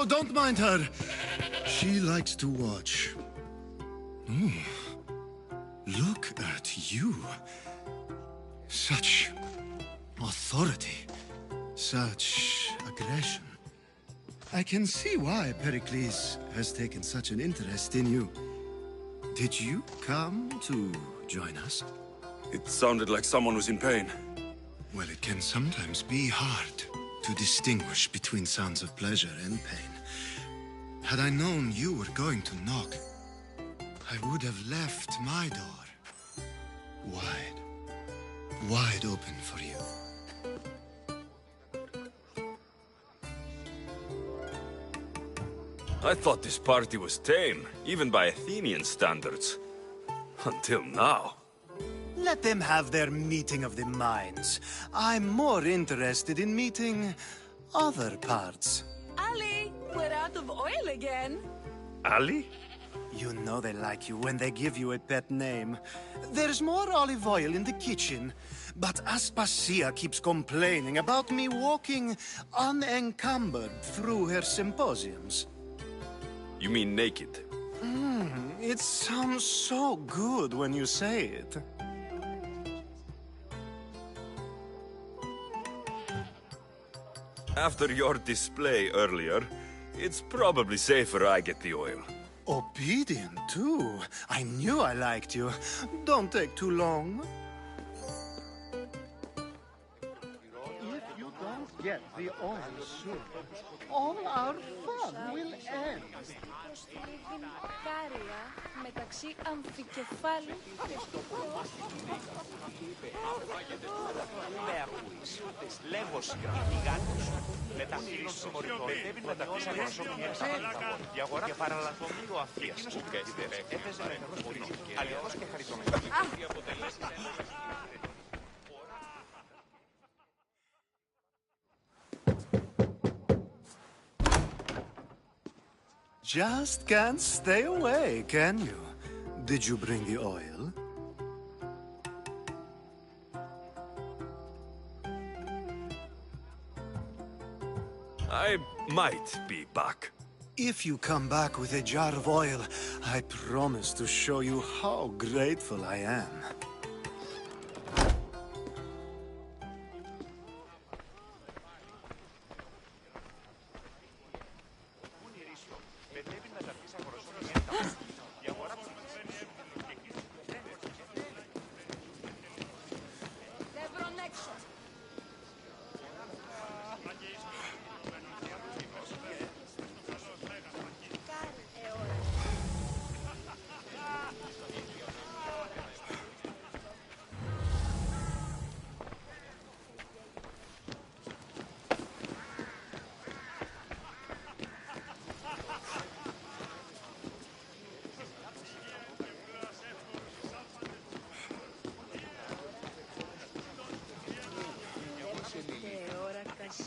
Don't mind her. She likes to watch. Oh, look at you. Such authority. Such aggression. I can see why Pericles has taken such an interest in you. Did you come to join us? It sounded like someone was in pain. Well, it can sometimes be hard to distinguish between sounds of pleasure and pain. Had I known you were going to knock, I would have left my door wide open for you. I thought this party was tame, even by Athenian standards. Until now. Let them have their meeting of the minds. I'm more interested in meeting other parts. Ali, we're out of oil again. Ali? You know they like you when they give you a pet name. There's more olive oil in the kitchen, but Aspasia keeps complaining about me walking unencumbered through her symposiums. You mean naked? It sounds so good when you say it. After your display earlier, it's probably safer I get the oil. Obedient, too. I knew I liked you. Don't take too long. If you don't get the oil soon, all our fun will end. Κάρια μεταξύ αμφικεφάλου και Με ακούεις. Λέγω γιγάντος. Μεταφύλλων συμμοριτών πρέπει να μειώσει αγορασόπινες η αγορά και παραλαθομείο αφίας. Έπαιζε με πολύ αλλιώς και χαριτωμένο. Just can't stay away, can you? Did you bring the oil? I might be back. If you come back with a jar of oil, I promise to show you how grateful I am.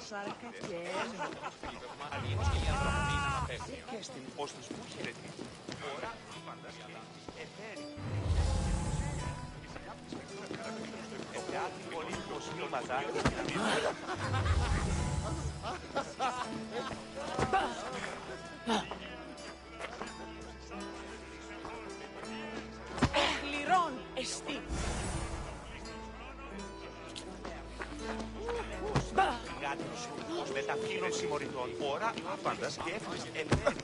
σάρκα και Αλλιώς και οι άνθρωποι να πέφτουν και στην ως τους που χαιρετίζουν. Ώρα, φαντασία, εταίροι. Εταιάτη πολύ προσφύλματα και να μην... Πληρών εστί. Γάτρος σου, ως μεταφύλλων συμμοριτών. Ώρα, άπαντας και εύχος εταίροι.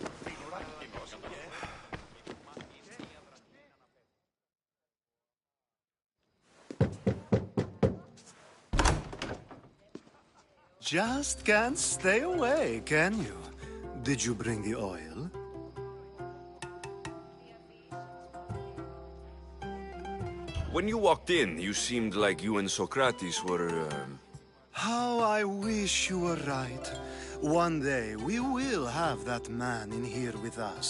Just can't stay away, can you? Did you bring the oil? When you walked in, you seemed like you and Socrates were... How I wish you were right. One day we will have that man in here with us.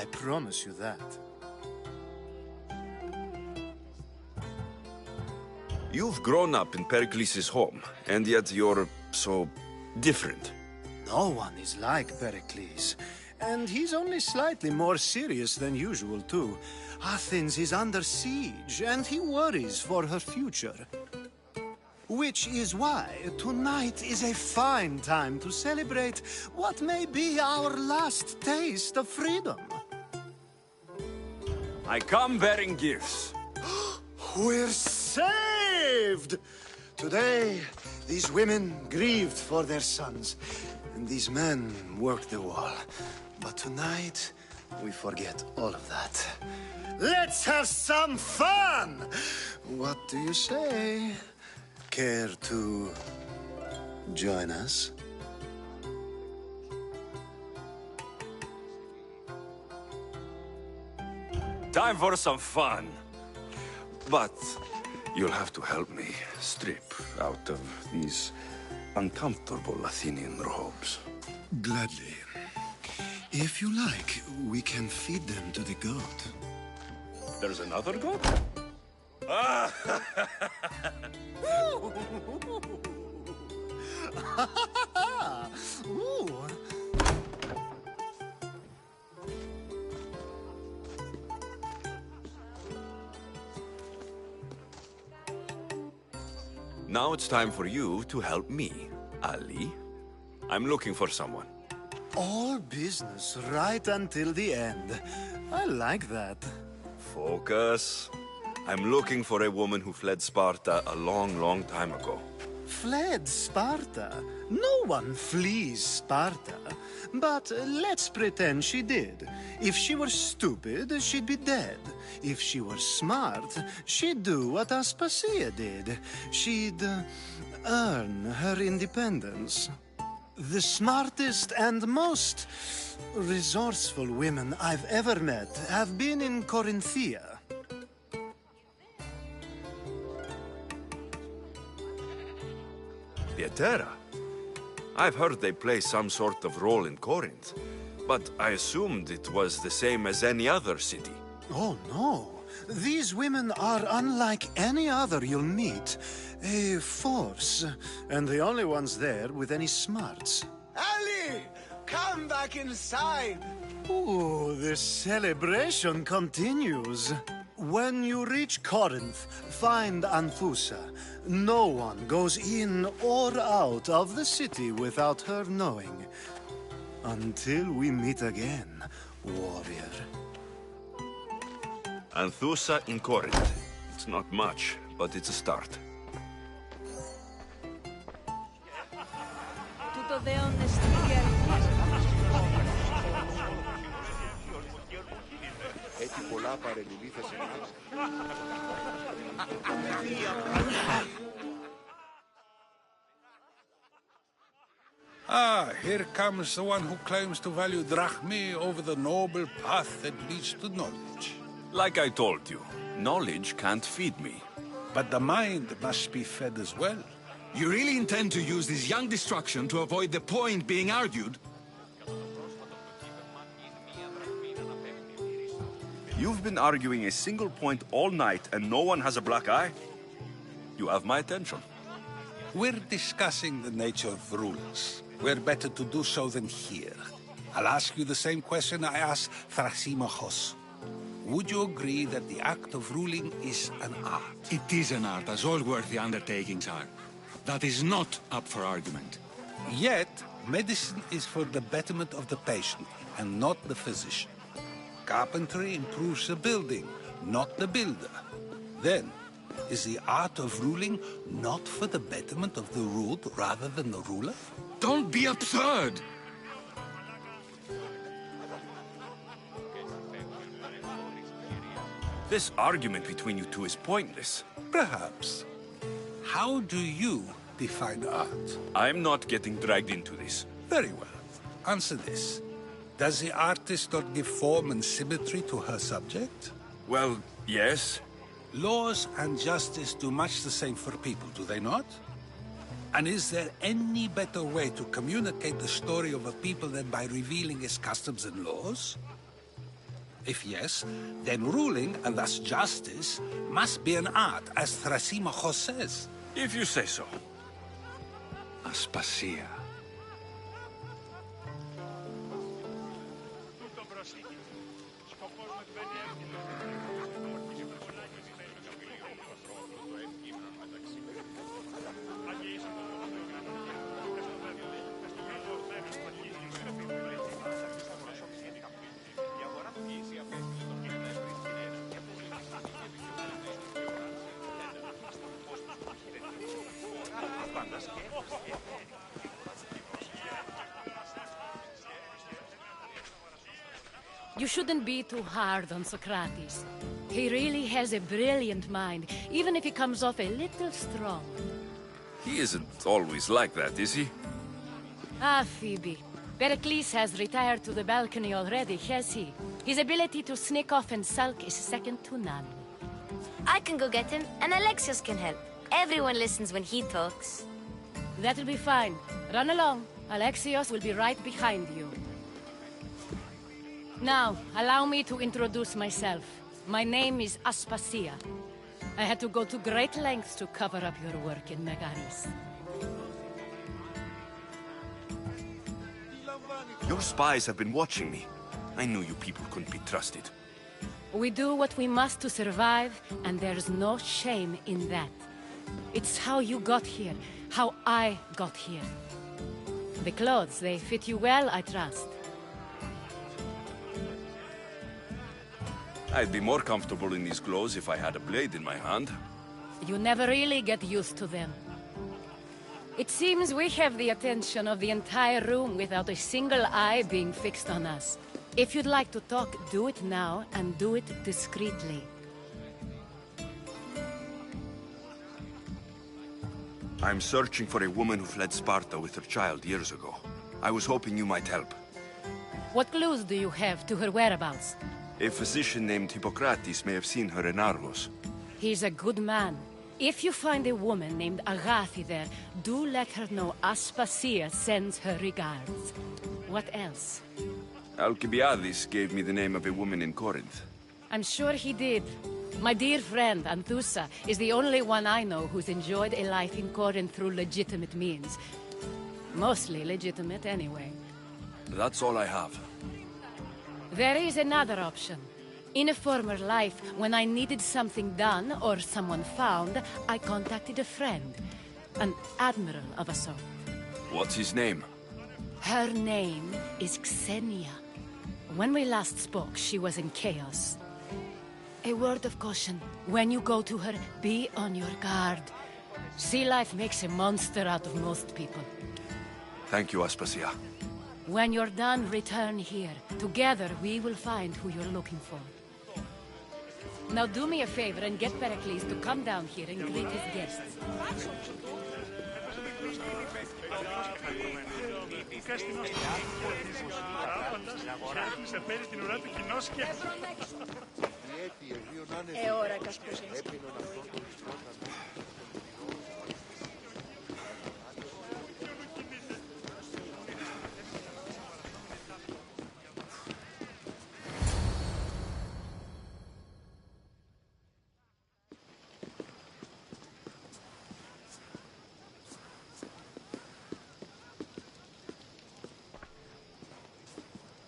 I promise you that. You've grown up in Pericles' home, and yet you're so different. No one is like Pericles. And he's only slightly more serious than usual, too. Athens is under siege, and he worries for her future. which is why tonight is a fine time to celebrate what may be our last taste of freedom. I come bearing gifts. We're saved! Today, these women grieved for their sons, and these men worked the wall. But tonight, we forget all of that. Let's have some fun! What do you say? Care to join us? Time for some fun. But you'll have to help me strip out of these uncomfortable Athenian robes. Gladly. If you like, we can feed them to the goat. There's another goat? Ooh. Now it's time for you to help me, Ali. I'm looking for someone. All business right until the end. I like that. Focus. I'm looking for a woman who fled Sparta a long, long time ago. Fled Sparta? No one flees Sparta. But let's pretend she did. If she were stupid, she'd be dead. If she were smart, she'd do what Aspasia did. She'd earn her independence. The smartest and most resourceful women I've ever met have been in Corinthia. Pieterra? I've heard they play some sort of role in Corinth, but I assumed it was the same as any other city. Oh, no. These women are unlike any other you'll meet. A force, and the only ones there with any smarts. Ali! Come back inside! Ooh, the celebration continues. When you reach Corinth, find Anthusa. No one goes in or out of the city without her knowing. Until we meet again, warrior. Anthusa in Corinth. It's not much, but it's a start. Τούτο δέον εστί διαρκής. Έχει πολλά παρεμιλήθες εμάς. Ah, here comes the one who claims to value drachmae over the noble path that leads to knowledge. Like I told you, knowledge can't feed me. But the mind must be fed as well. You really intend to use this young destruction to avoid the point being argued? You've been arguing a single point all night and no one has a black eye? You have my attention. We're discussing the nature of rulers. We're better to do so than here. I'll ask you the same question I asked Thrasymachos. Would you agree that the act of ruling is an art? It is an art, as all worthy undertakings are. That is not up for argument. Yet, medicine is for the betterment of the patient and not the physician. Carpentry improves the building, not the builder. Then, is the art of ruling not for the betterment of the ruled rather than the ruler? Don't be absurd! This argument between you two is pointless. Perhaps. How do you define art? I'm not getting dragged into this. Very well. Answer this. Does the artist not give form and symmetry to her subject? Well, yes. Laws and justice do much the same for people, do they not? And is there any better way to communicate the story of a people than by revealing its customs and laws? If yes, then ruling, and thus justice, must be an art, as Thrasymachos says. If you say so. Aspasia. You shouldn't be too hard on Socrates. He really has a brilliant mind, even if he comes off a little strong. He isn't always like that, is he? Ah, Phoebe. Pericles has retired to the balcony already, has he? His ability to sneak off and sulk is second to none. I can go get him, and Alexios can help. Everyone listens when he talks. That'll be fine. Run along. Alexios will be right behind you. Now, allow me to introduce myself. My name is Aspasia. I had to go to great lengths to cover up your work in Megaris. Your spies have been watching me. I knew you people couldn't be trusted. We do what we must to survive, and there's no shame in that. It's how you got here, how I got here. The clothes, they fit you well, I trust. I'd be more comfortable in these clothes if I had a blade in my hand. You never really get used to them. It seems we have the attention of the entire room without a single eye being fixed on us. If you'd like to talk, do it now, and do it discreetly. I'm searching for a woman who fled Sparta with her child years ago. I was hoping you might help. What clues do you have to her whereabouts? A physician named Hippocrates may have seen her in Argos. He's a good man. If you find a woman named Agathi there, do let her know Aspasia sends her regards. What else? Alcibiades gave me the name of a woman in Corinth. I'm sure he did. My dear friend, Anthusa, is the only one I know who's enjoyed a life in Corinth through legitimate means. Mostly legitimate, anyway. That's all I have. There is another option. In a former life, when I needed something done or someone found, I contacted a friend. An admiral of a sort. What's his name? Her name is Xenia. When we last spoke, she was in chaos. A word of caution. When you go to her, be on your guard. Sea life makes a monster out of most people. Thank you, Aspasia. When you're done, return here. Together, we will find who you're looking for. Now do me a favor and get Pericles to come down here and greet his guests.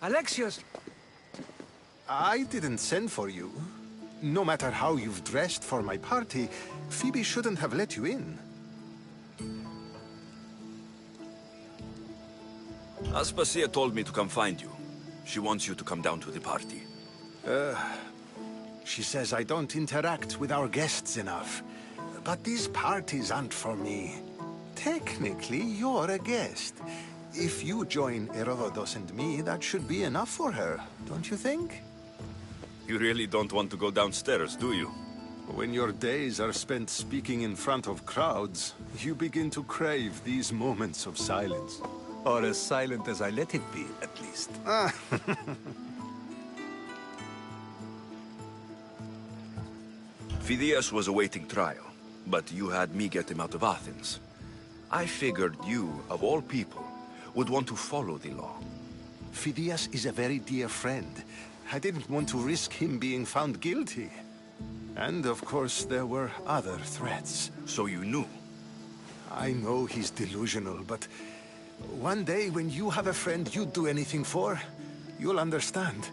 Alexios! I didn't send for you. No matter how you've dressed for my party, Phoebe shouldn't have let you in. Aspasia told me to come find you. She wants you to come down to the party. She says I don't interact with our guests enough. But these parties aren't for me. Technically, you're a guest. If you join Herodotus and me, that should be enough for her, don't you think? You really don't want to go downstairs, do you? When your days are spent speaking in front of crowds, you begin to crave these moments of silence. Or as silent as I let it be, at least. Phidias was awaiting trial, but you had me get him out of Athens. I figured you, of all people, would want to follow the law. Phidias is a very dear friend. I didn't want to risk him being found guilty. And of course, there were other threats. So you knew? I know he's delusional, but one day when you have a friend you'd do anything for, you'll understand.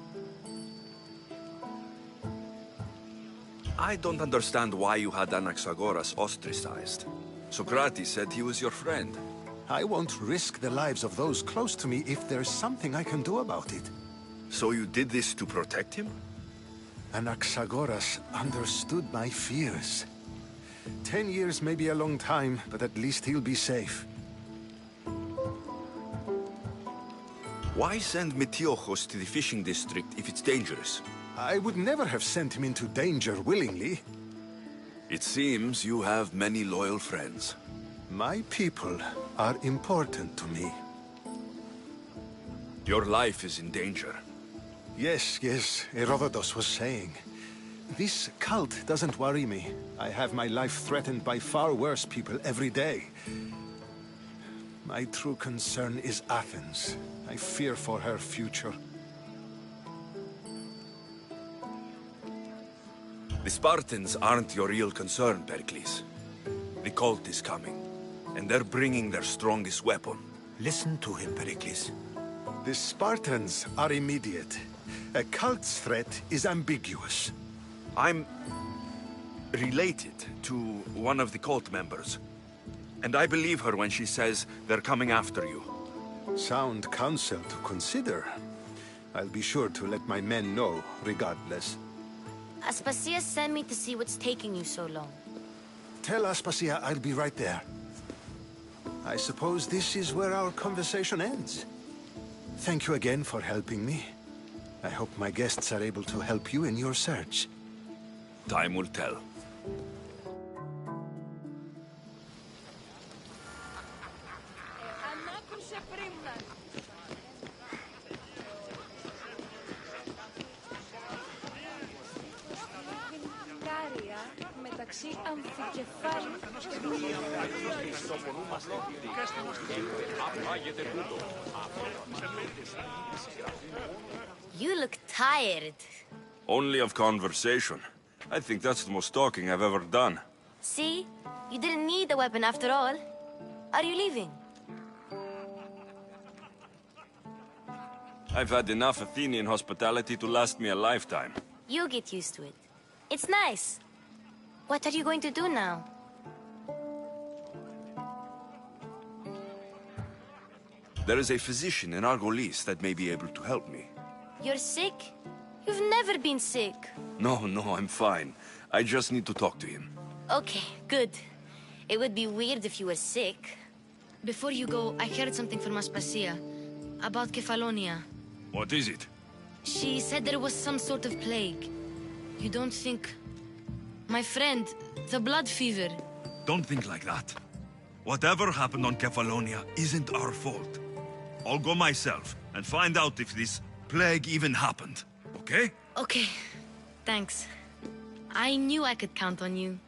I don't understand why you had Anaxagoras ostracized. Socrates said he was your friend. I won't risk the lives of those close to me if there's something I can do about it. So you did this to protect him? Anaxagoras understood my fears. 10 years may be a long time, but at least he'll be safe. Why send Metiochos to the fishing district if it's dangerous? I would never have sent him into danger willingly. It seems you have many loyal friends. My people are important to me. Your life is in danger. Yes, Herodotus was saying. This cult doesn't worry me. I have my life threatened by far worse people every day. My true concern is Athens. I fear for her future. The Spartans aren't your real concern, Pericles. The cult is coming, and they're bringing their strongest weapon. Listen to him, Pericles. The Spartans are immediate. A cult's threat is ambiguous. I'm related to one of the cult members. And I believe her when she says they're coming after you. Sound counsel to consider. I'll be sure to let my men know, regardless. Aspasia sent me to see what's taking you so long. Tell Aspasia I'll be right there. I suppose this is where our conversation ends. Thank you again for helping me. I hope my guests are able to help you in your search. Time will tell. μεταξύ αμφικεφάλου You look tired. Only of conversation. I think that's the most talking I've ever done. See? You didn't need the weapon after all. Are you leaving? I've had enough Athenian hospitality to last me a lifetime. You get used to it. It's nice. What are you going to do now? There is a physician in Argolis that may be able to help me. You're sick? You've never been sick. No, I'm fine. I just need to talk to him. Okay, good. It would be weird if you were sick. Before you go, I heard something from Aspasia about Kefalonia. What is it? She said there was some sort of plague. You don't think... My friend, the blood fever. Don't think like that. Whatever happened on Kefalonia isn't our fault. I'll go myself and find out if this plague even happened, okay? Okay, thanks. I knew I could count on you.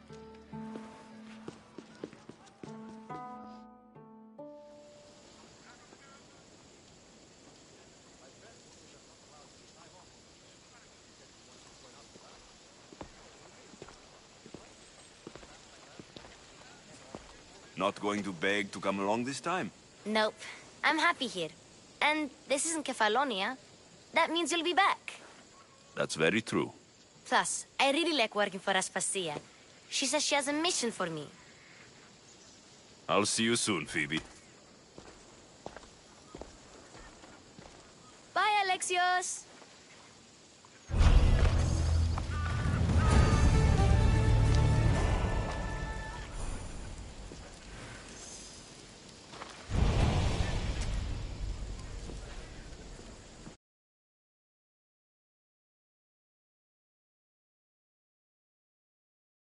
Not going to beg to come along this time? Nope. I'm happy here. And this isn't Kefalonia. That means you'll be back. That's very true. Plus, I really like working for Aspasia. She says she has a mission for me. I'll see you soon, Phoebe. Bye, Alexios!